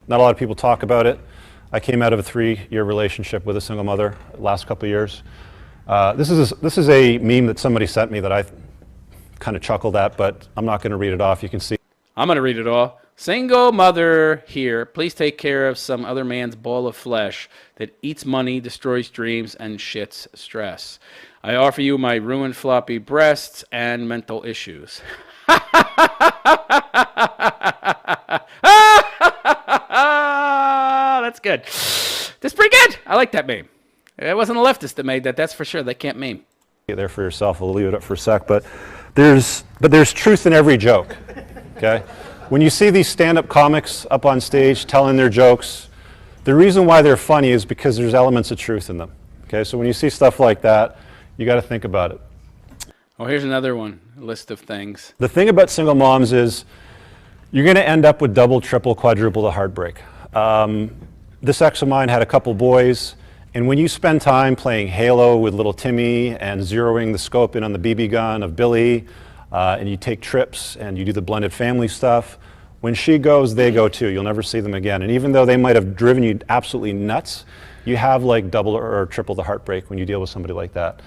Not a lot of people talk about it. I came out of a 3-year relationship with a single mother last couple of years. This is a meme that somebody sent me that I kind of chuckled at, but I'm not going to read it off. You can see. I'm going to read it all. Single mother here. Please take care of some other man's ball of flesh that eats money, destroys dreams, and shits stress. I offer you my ruined floppy breasts and mental issues. That's good. That's pretty good. I like that meme. It wasn't a leftist that made that. That's for sure. They can't meme. Get there for yourself. We'll leave it up for a sec, but there's truth in every joke. Okay, when you see these stand-up comics up on stage telling their jokes, the reason why they're funny is because there's elements of truth in them. Okay, so when you see stuff like that, you got to think about it. Oh, here's another one. A list of things. The thing about single moms is you're going to end up with double, triple, quadruple the heartbreak. This ex of mine had a couple boys, and when you spend time playing Halo with little Timmy and zeroing the scope in on the BB gun of Billy, and you take trips and you do the blended family stuff, when she goes, they go too. You'll never see them again. And even though they might have driven you absolutely nuts, you have like double or triple the heartbreak when you deal with somebody like that.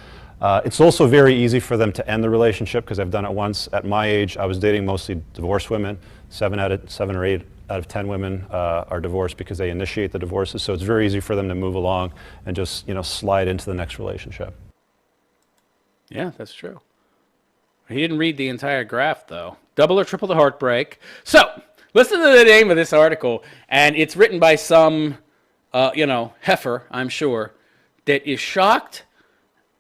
It's also very easy for them to end the relationship because I've done it once. At my age, I was dating mostly divorced women. 7 or 8 out of 10 women are divorced because they initiate the divorces. So it's very easy for them to move along and just, slide into the next relationship. Yeah, that's true. He didn't read the entire graph, though. Double or triple the heartbreak. So, listen to the name of this article, and it's written by some, heifer, I'm sure, that is shocked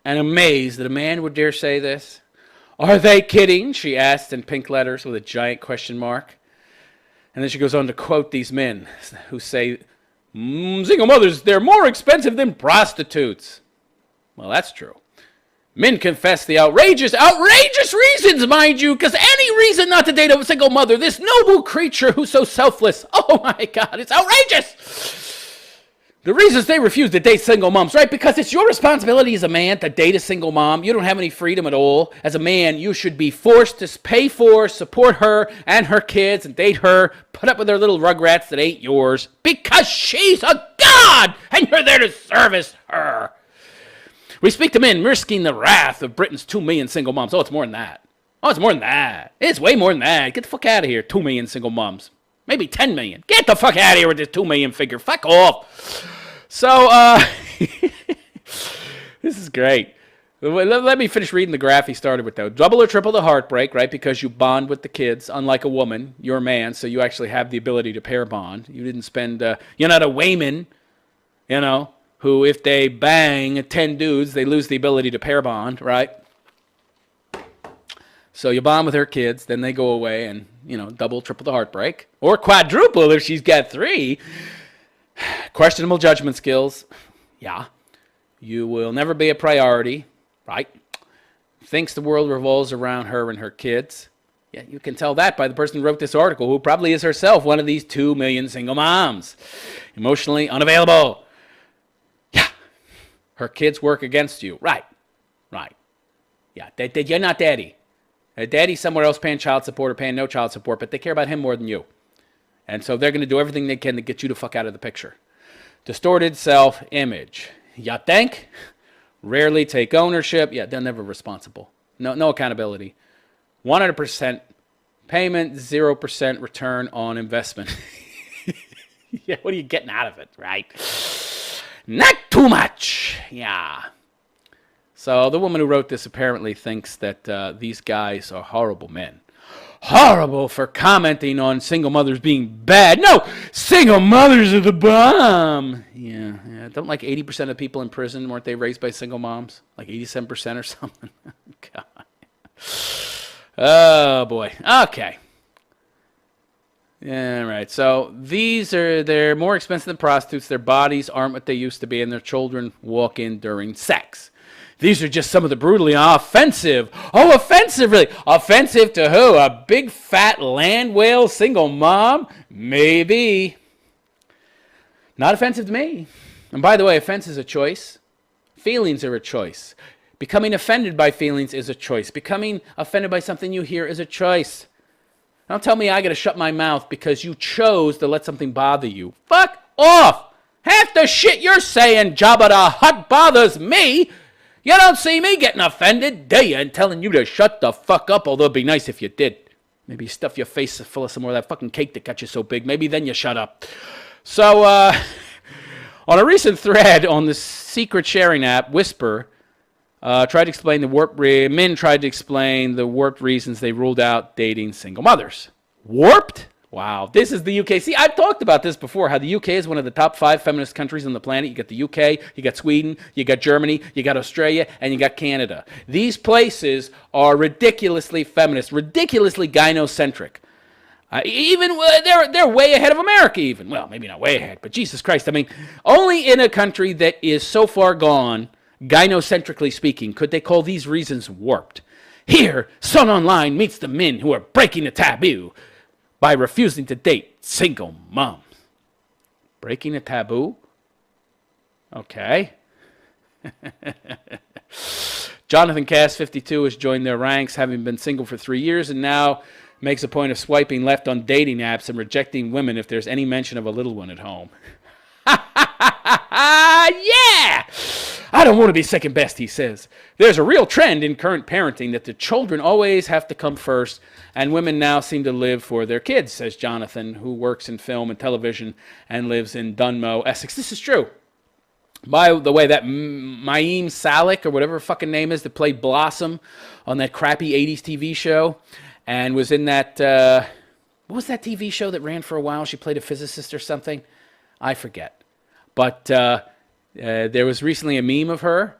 and amazed that a man would dare say this. Are they kidding? She asked in pink letters with a giant question mark. And then she goes on to quote these men who say, single mothers, they're more expensive than prostitutes. Well, that's true. Men confess the outrageous reasons, mind you, because any reason not to date a single mother, this noble creature who's so selfless. Oh my God, it's outrageous. The reasons they refuse to date single moms, right? Because it's your responsibility as a man to date a single mom. You don't have any freedom at all. As a man, you should be forced to pay for, support her and her kids and date her, put up with her little rugrats that ain't yours, because she's a god and you're there to service her. We speak to men risking the wrath of Britain's 2 million single moms. Oh, it's more than that. Oh, it's more than that. It's way more than that. Get the fuck out of here, 2 million single moms. Maybe 10 million. Get the fuck out of here with this 2 million figure. Fuck off. So, this is great. Let me finish reading the graph he started with, though. Double or triple the heartbreak, right? Because you bond with the kids. Unlike a woman, you're a man, so you actually have the ability to pair bond. You didn't spend, you're not a Wayman, who if they bang 10 dudes, they lose the ability to pair bond, right? So you bond with her kids, then they go away and, double, triple the heartbreak. Or quadruple if she's got 3. Questionable judgment skills. Yeah. You will never be a priority, right? Thinks the world revolves around her and her kids. Yeah, you can tell that by the person who wrote this article, who probably is herself one of these 2 million single moms. Emotionally unavailable. Her kids work against you. Right. Yeah, you're not daddy. Daddy's somewhere else paying child support or paying no child support, but they care about him more than you. And so they're going to do everything they can to get you the fuck out of the picture. Distorted self-image. You think? Rarely take ownership. Yeah, they're never responsible. No accountability. 100% payment, 0% return on investment. Yeah, what are you getting out of it, right? Not too much. Yeah. So the woman who wrote this apparently thinks that these guys are horrible men. Horrible for commenting on single mothers being bad. No, single mothers are the bomb. Yeah. Don't like 80% of people in prison, weren't they raised by single moms? Like 87% or something. God. Oh, boy. Okay. Yeah, right. So they're more expensive than prostitutes. Their bodies aren't what they used to be, and their children walk in during sex. These are just some of the brutally offensive. Oh, offensive, really. Offensive to who? A big fat land whale single mom? Maybe. Not offensive to me. And by the way, offense is a choice. Feelings are a choice. Becoming offended by feelings is a choice. Becoming offended by something you hear is a choice. Don't tell me I got to shut my mouth because you chose to let something bother you. Fuck off. Half the shit you're saying, Jabba the Hutt, bothers me. You don't see me getting offended, do you? And telling you to shut the fuck up, although it'd be nice if you did. Maybe stuff your face full of some more of that fucking cake that got you so big. Maybe then you shut up. So, on a recent thread on the secret sharing app, Whisper, tried to explain men tried to explain the warped reasons they ruled out dating single mothers. Warped? Wow. This is the UK. See, I've talked about this before, how the UK is one of the top 5 feminist countries on the planet. You got the UK, you got Sweden, you got Germany, you got Australia, and you got Canada. These places are ridiculously feminist, ridiculously gynocentric. They're way ahead of America even. Well, maybe not way ahead, but Jesus Christ. I mean, only in a country that is so far gone, gynocentrically speaking, could they call these reasons warped. Here, Sun Online meets the men who are breaking the taboo by refusing to date single moms. Breaking a taboo? Okay. Jonathan Cass, 52, has joined their ranks, having been single for 3 years, and now makes a point of swiping left on dating apps and rejecting women if there's any mention of a little one at home. Yeah! I don't want to be second best, he says. There's a real trend in current parenting that the children always have to come first, and women now seem to live for their kids, says Jonathan, who works in film and television and lives in Dunmow, Essex. This is true. By the way, that Mayim Salik, or whatever her fucking name is, that played Blossom on that crappy 80s TV show, and was in that, what was that TV show that ran for a while? She played a physicist or something? I forget. But there was recently a meme of her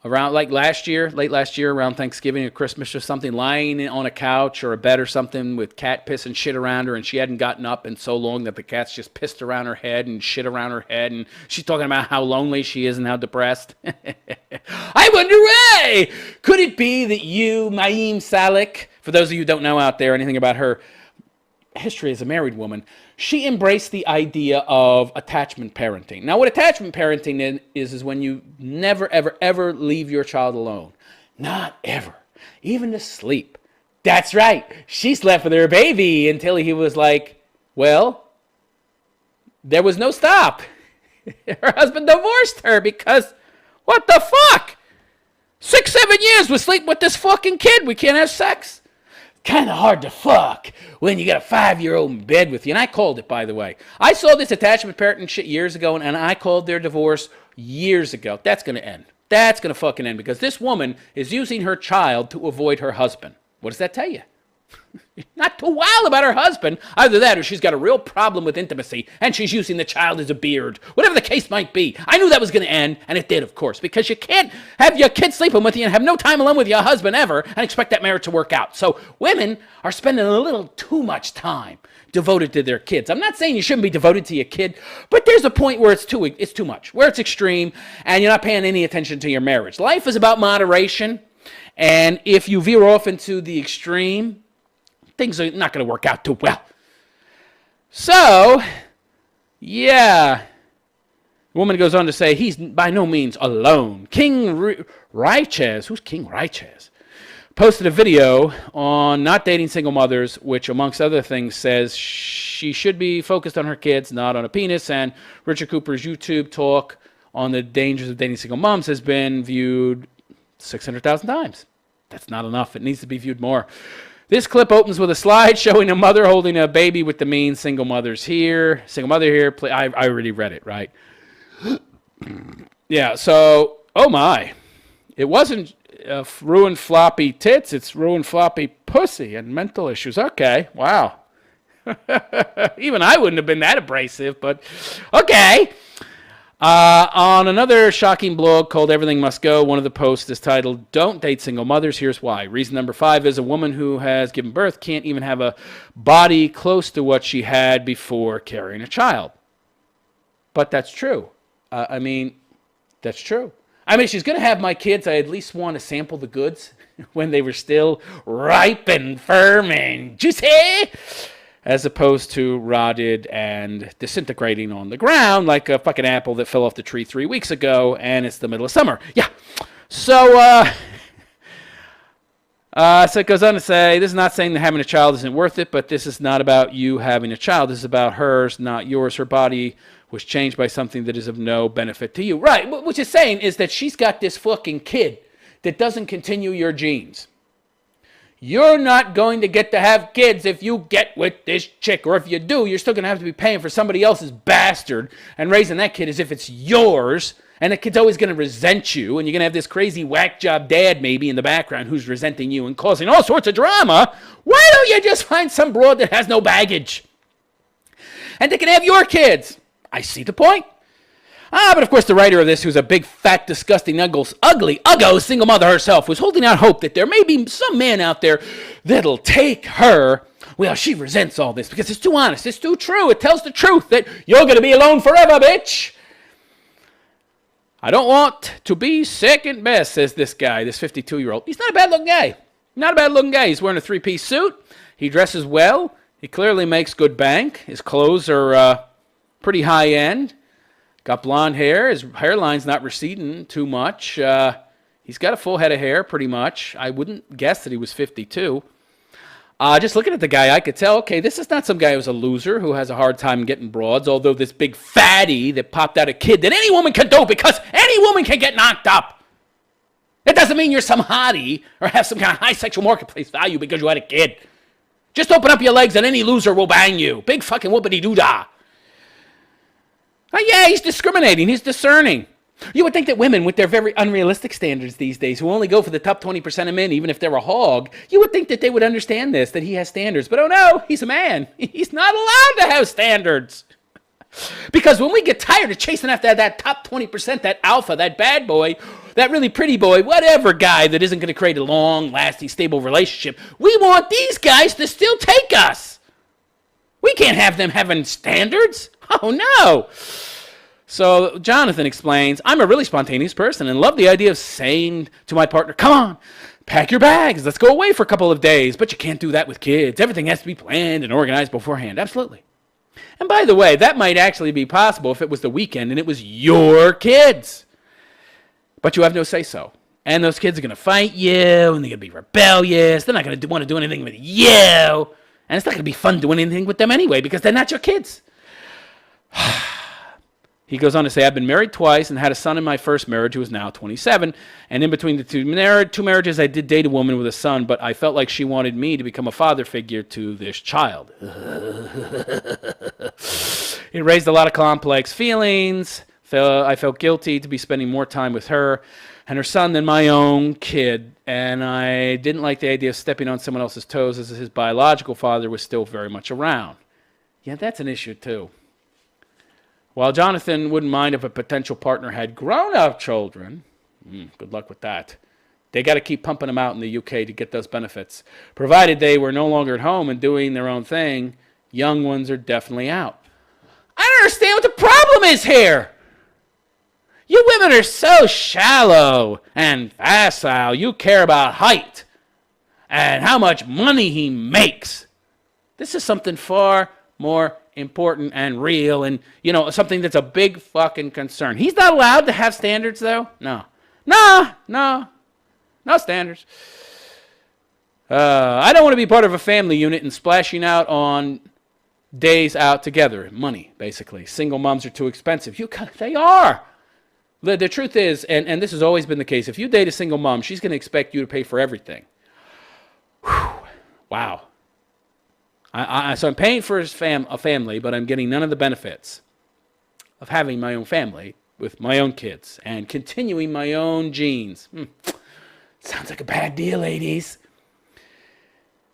around, like late last year, around Thanksgiving or Christmas or something, lying on a couch or a bed or something with cat piss and shit around her, and she hadn't gotten up in so long that the cats just pissed around her head and shit around her head, and she's talking about how lonely she is and how depressed. I wonder why! Could it be that you, Mayim Salik, for those of you who don't know out there anything about her history as a married woman, she embraced the idea of attachment parenting. Now, what attachment parenting is when you never, ever, ever leave your child alone. Not ever. Even to sleep. That's right. She slept with her baby until he was like, well, there was no stop. Her husband divorced her because, what the fuck? 6-7 years we sleep with this fucking kid. We can't have sex. Kind of hard to fuck when you got a 5-year-old in bed with you. And I called it, by the way. I saw this attachment parenting shit years ago, and I called their divorce years ago. That's going to end. That's going to fucking end because this woman is using her child to avoid her husband. What does that tell you? Not too wild about her husband. Either that or she's got a real problem with intimacy and she's using the child as a beard. Whatever the case might be. I knew that was going to end, and it did, of course, because you can't have your kid sleeping with you and have no time alone with your husband ever and expect that marriage to work out. So women are spending a little too much time devoted to their kids. I'm not saying you shouldn't be devoted to your kid, but there's a point where it's too much, where it's extreme, and you're not paying any attention to your marriage. Life is about moderation, and if you veer off into the extreme, things are not going to work out too well. So, yeah. The woman goes on to say, he's by no means alone. King Rychez, who's King Rychez, posted a video on not dating single mothers, which, amongst other things, says she should be focused on her kids, not on a penis. And Richard Cooper's YouTube talk on the dangers of dating single moms has been viewed 600,000 times. That's not enough. It needs to be viewed more. This clip opens with a slide showing a mother holding a baby with the mean single mother here. I already read it, right? Yeah, so, oh my. It wasn't ruined floppy tits, it's ruined floppy pussy and mental issues. Okay, wow. Even I wouldn't have been that abrasive, but okay. On another shocking blog called Everything Must Go, one of the posts is titled, Don't Date Single Mothers. Here's why. Reason number 5 is a woman who has given birth can't even have a body close to what she had before carrying a child. But that's true. That's true. She's going to have my kids. I at least want to sample the goods when they were still ripe and firm and juicy, as opposed to rotted and disintegrating on the ground like a fucking apple that fell off the tree 3 weeks ago, and it's the middle of summer. Yeah. So, So it goes on to say, this is not saying that having a child isn't worth it, but this is not about you having a child. This is about hers, not yours. Her body was changed by something that is of no benefit to you. Right, what she's saying is that she's got this fucking kid that doesn't continue your genes. You're not going to get to have kids if you get with this chick. Or if you do, you're still going to have to be paying for somebody else's bastard and raising that kid as if it's yours. And the kid's always going to resent you. And you're going to have this crazy whack job dad maybe in the background who's resenting you and causing all sorts of drama. Why don't you just find some broad that has no baggage? And they can have your kids. I see the point. But of course the writer of this, who's a big, fat, disgusting, ugly, single mother herself, was holding out hope that there may be some man out there that'll take her. Well, she resents all this because it's too honest. It's too true. It tells the truth that you're going to be alone forever, bitch. I don't want to be second best, says this guy, this 52-year-old. He's not a bad-looking guy. Not a bad-looking guy. He's wearing a three-piece suit. He dresses well. He clearly makes good bank. His clothes are pretty high-end. Got blonde hair. His hairline's not receding too much. He's got a full head of hair, pretty much. I wouldn't guess that he was 52. Just looking at the guy, I could tell, okay, this is not some guy who's a loser who has a hard time getting broads, although this big fatty that popped out a kid that any woman can do because any woman can get knocked up. It doesn't mean you're some hottie or have some kind of high sexual marketplace value because you had a kid. Just open up your legs and any loser will bang you. Big fucking whoopity-doo-dah. Yeah, he's discriminating. He's discerning. You would think that women, with their very unrealistic standards these days, who only go for the top 20% of men, even if they're a hog, you would think that they would understand this, that he has standards. But oh no, he's a man. He's not allowed to have standards. Because when we get tired of chasing after that top 20%, that alpha, that bad boy, that really pretty boy, whatever guy that isn't going to create a long-lasting, stable relationship, we want these guys to still take us. We can't have them having standards. Oh, no. So Jonathan explains, I'm a really spontaneous person and love the idea of saying to my partner, come on, pack your bags. Let's go away for a couple of days. But you can't do that with kids. Everything has to be planned and organized beforehand. Absolutely. And by the way, that might actually be possible if it was the weekend and it was your kids. But you have no say-so. And those kids are going to fight you and they're going to be rebellious. They're not going to want to do anything with you. And it's not going to be fun doing anything with them anyway because they're not your kids. He goes on to say, I've been married twice and had a son in my first marriage who is now 27. And in between the two marriages, I did date a woman with a son, but I felt like she wanted me to become a father figure to this child. It raised a lot of complex feelings. I felt guilty to be spending more time with her and her son than my own kid. And I didn't like the idea of stepping on someone else's toes as his biological father was still very much around. Yeah, that's an issue too. While Jonathan wouldn't mind if a potential partner had grown-up children, good luck with that. They got to keep pumping them out in the UK to get those benefits. Provided they were no longer at home and doing their own thing, young ones are definitely out. I don't understand what the problem is here. You women are so shallow and facile. You care about height and how much money he makes. This is something far more important and real and, something that's a big fucking concern. He's not allowed to have standards, though? No standards. I don't want to be part of a family unit and splashing out on days out together. Money, basically. Single moms are too expensive. They are. The truth is, and this has always been the case, if you date a single mom, she's going to expect you to pay for everything. Whew. Wow. So I'm paying for a family, but I'm getting none of the benefits of having my own family with my own kids and continuing my own genes. Sounds like a bad deal, ladies.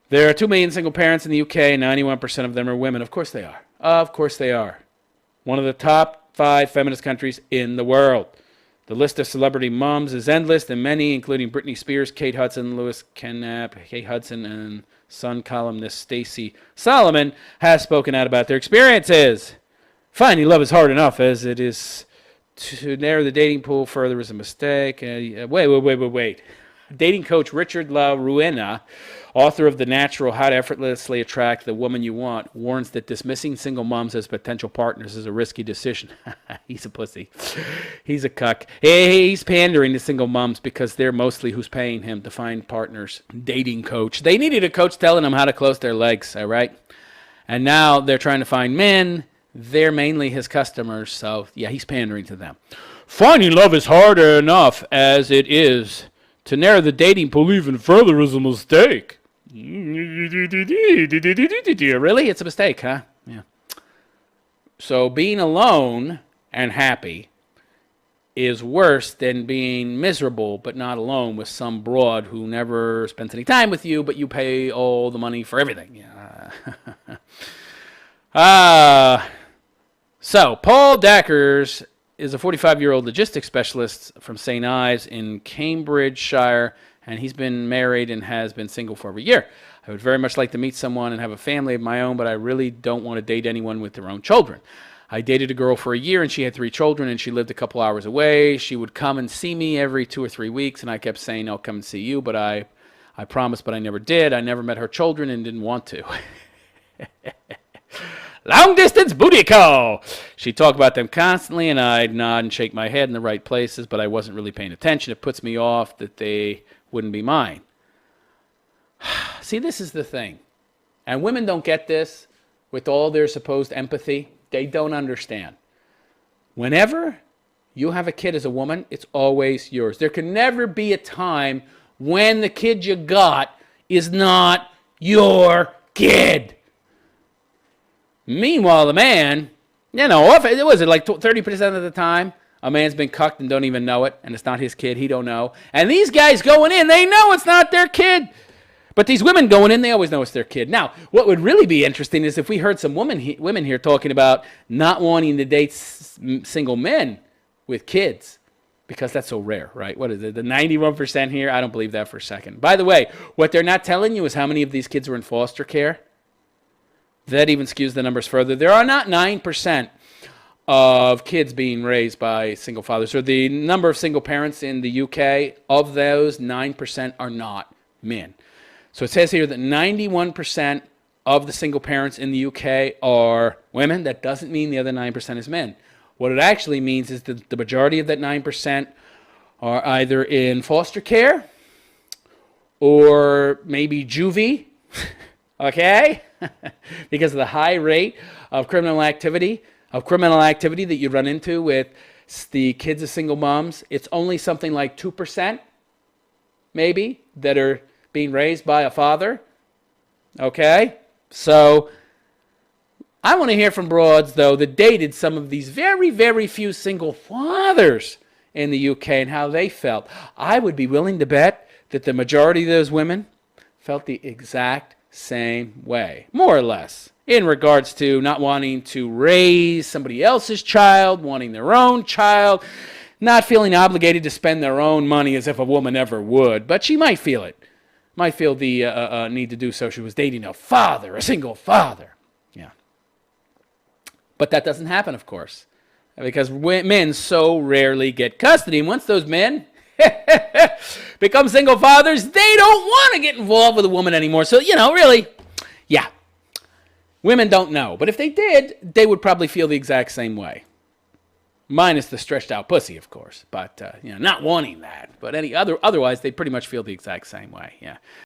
There are 2 million single parents in the UK, and 91% of them are women. Of course they are. Of course they are. One of the top 5 feminist countries in the world. The list of celebrity moms is endless, and many, including Britney Spears, Kate Hudson, Louis Knapp, Kate Hudson, and Sun columnist Stacey Solomon, has spoken out about their experiences. Finding love is hard enough as it is to narrow the dating pool further is a mistake. Wait. Dating coach Richard La Ruena, author of The Natural, How to Effortlessly Attract the Woman You Want, warns that dismissing single moms as potential partners is a risky decision. He's a pussy. He's a cuck. He's pandering to single moms because they're mostly who's paying him to find partners. Dating coach. They needed a coach telling them how to close their legs, all right? And now they're trying to find men. They're mainly his customers, so yeah, he's pandering to them. Finding love is hard enough as it is. To narrow the dating pool even further is a mistake. Really? It's a mistake, huh? Yeah. So being alone and happy is worse than being miserable but not alone with some broad who never spends any time with you, but you pay all the money for everything. Yeah. So Paul Dackers is a 45-year-old logistics specialist from St. Ives in Cambridgeshire, and he's been married and has been single for over a year. I would very much like to meet someone and have a family of my own, but I really don't want to date anyone with their own children. I dated a girl for a year, and she had 3 children, and she lived a couple hours away. She would come and see me every 2 or 3 weeks, and I kept saying, I'll come and see you, but I promised, but I never did. I never met her children and didn't want to. Long distance booty call. She talked about them constantly, and I'd nod and shake my head in the right places, but I wasn't really paying attention. It puts me off that they wouldn't be mine. See, this is the thing. And women don't get this with all their supposed empathy. They don't understand. Whenever you have a kid as a woman, it's always yours. There can never be a time when the kid you got is not your kid. Meanwhile, the man, was it like 30% of the time, a man's been cucked and don't even know it, and it's not his kid, he don't know. And these guys going in, they know it's not their kid. But these women going in, they always know it's their kid. Now, what would really be interesting is if we heard some women here talking about not wanting to date single men with kids, because that's so rare, right? What is it, the 91% here? I don't believe that for a second. By the way, what they're not telling you is how many of these kids were in foster care. That even skews the numbers further. There are not 9% of kids being raised by single fathers. So the number of single parents in the UK, of those, 9% are not men. So it says here that 91% of the single parents in the UK are women. That doesn't mean the other 9% is men. What it actually means is that the majority of that 9% are either in foster care or maybe juvie, okay? Because of the high rate of criminal activity that you run into with the kids of single moms. It's only something like 2%, maybe, that are being raised by a father. Okay? So I want to hear from broads, though, that dated some of these very, very few single fathers in the UK and how they felt. I would be willing to bet that the majority of those women felt the exact same way, more or less, in regards to not wanting to raise somebody else's child, wanting their own child, not feeling obligated to spend their own money as if a woman ever would. But she might feel it. Might feel the need to do so. She was dating a father, a single father. Yeah. But that doesn't happen, of course, because men so rarely get custody. And once those men become single fathers, they don't want to get involved with a woman anymore. So, really, yeah. Women don't know. But if they did, they would probably feel the exact same way. Minus the stretched out pussy, of course. But, not wanting that. But otherwise, they pretty much feel the exact same way. Yeah.